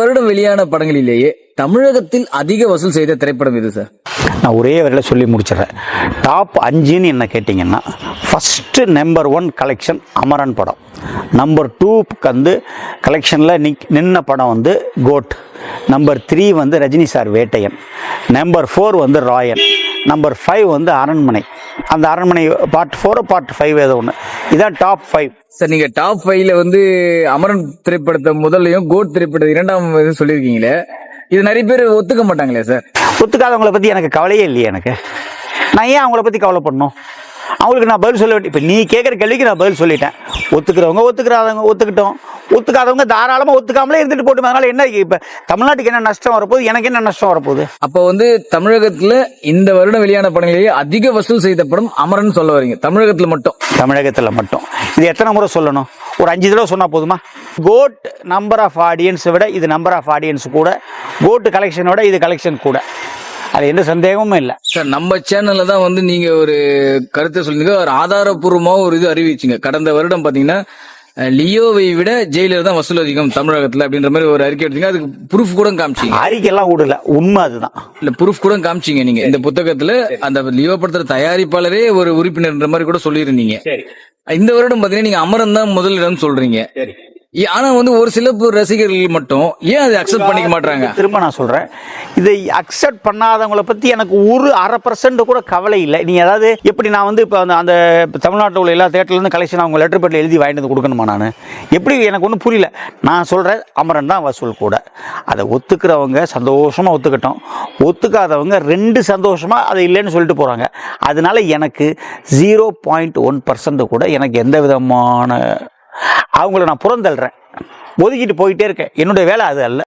வருடம் வெளியான படங்களிலேயே தமிழகத்தில் அதிக வசூல் செய்த திரைப்படம் இது சார்? நான் ஒரே வரையில் சொல்லி முடிச்சிடறேன். டாப் 5ன்னு என்ன கேட்டிங்கன்னா, ஃபஸ்ட்டு நம்பர் 1 கலெக்ஷன் அமரன் படம். நம்பர் 2க்கு வந்து கலெக்ஷனில் நின்ன படம் வந்து கோட். நம்பர் 3 வந்து ரஜினி சார் வேட்டையன். நம்பர் 4 வந்து ராயன். நம்பர் 5 வந்து அரண்மனை. அந்த அரண்மனை பார்ட் 4 பார்ட் 5 ஏதோ ஒன்று. இதான் டாப் 5 சார். நீங்க டாப் 5ல வந்து அமரன் திரைப்படத்தை முதல்லையும் கோட் திரைப்படத்தை இரண்டாம் சொல்லியிருக்கீங்களே, இது நிறைய பேர் ஒத்துக்க மாட்டாங்களே சார்? ஒத்துக்காதவங்களை பற்றி எனக்கு கவலையே இல்லையே. எனக்கு நான் ஏன் அவங்கள பற்றி கவலைப்படணும்? அவங்களுக்கு நான் பதில் சொல்ல வேண்டிய, இப்போ நீ கேட்குற கேள்விக்கு நான் பதில் சொல்லிட்டேன். ஒத்துக்கிறவங்க ஒத்துக்கிறாதவங்க ஒத்துக்கிட்டோம், ஒத்துக்காதவங்க தாராளமாக ஒத்துக்காமலே இருந்துட்டு போட்டு. அதனால என்ன இப்போ தமிழ்நாட்டுக்கு என்ன நஷ்டம் வரப்போகுது? எனக்கு என்ன நஷ்டம் வரப்போகுது? அப்போ வந்து தமிழகத்தில் இந்த வருடம் வெளியான படங்களிலேயே அதிக வசூல் செய்த படம் அமரன் சொல்ல வரீங்க? தமிழகத்தில் மட்டும்? தமிழகத்தில் மட்டும். இது எத்தனை முறை சொல்லணும்? ஒரு 5 தடவை சொன்னால் போதுமா? கோட் நம்பர் ஆஃப் ஆடியன்ஸை விட இது நம்பர் ஆஃப் ஆடியன்ஸ் கூட, கோட் கலெக்ஷனோட இது கலெக்ஷன் கூட. அது எந்த சந்தேகமும் இல்லை சார். நம்ம சேனல்ல தான் வந்து நீங்க ஒரு கருத்தை சொல்லுங்க, ஒரு ஆதாரப்பூர்வமாக ஒரு இது அறிவிச்சிங்க. கடந்த வருடம் பாத்தீங்கன்னா லியோவை விட ஜெயிலர் தான் வசூல் அதிகம் தமிழகத்துல அப்படின்ற மாதிரி ஒரு அறிக்கை எடுத்தீங்க. அதுக்கு ப்ரூஃப் கூட காமிச்சிங்க. அறிக்கையெல்லாம் விடல, உண்மை அதுதான். இல்ல, ப்ரூஃப் கூட காமிச்சிங்க நீங்க. இந்த புத்தகத்துல அந்த லியோ படத்துல தயாரிப்பாளரே ஒரு உறுப்பினர்ன்ற மாதிரி கூட சொல்லியிருந்தீங்க. இந்த வருடம் பாத்தீங்கன்னா நீங்க அமரன் தான் முதலிடம் சொல்றீங்க. ஆனா வந்து ஒரு சில ரசிகர்கள் மட்டும் ஏன் அதை அக்செப்ட் பண்ணிக்க மாட்டாங்க? திரும்ப நான் சொல்றேன், இதை அக்செப்ட் பண்ணாதவங்களை பத்தி எனக்கு ஒரு 0.5% கூட கவலை இல்லை. நீ அதாவது எப்படி நான் வந்து இப்போ அந்த தமிழ்நாட்டில் உள்ள எல்லா தேட்டர்லேருந்து கலெக்ஷன் அவங்க லெட்டர் பேட்டில் எழுதி வாங்கிட்டு வந்து கொடுக்கணுமா? நான் எப்படி? எனக்கு ஒன்றும் புரியல. நான் சொல்கிறேன் அமரன் தான் வசூல் கூட. அதை ஒத்துக்கிறவங்க சந்தோஷமாக ஒத்துக்கட்டும், ஒத்துக்காதவங்க 2 சந்தோஷமாக அதை இல்லைன்னு சொல்லிட்டு போகிறாங்க. அதனால எனக்கு 0.1% கூட எனக்கு எந்த விதமான அவங்கள நான் புறந்தள்ளுறேன், ஒதுக்கிட்டு போயிட்டே இருக்கேன். என்னுடைய வேலை அது அல்ல.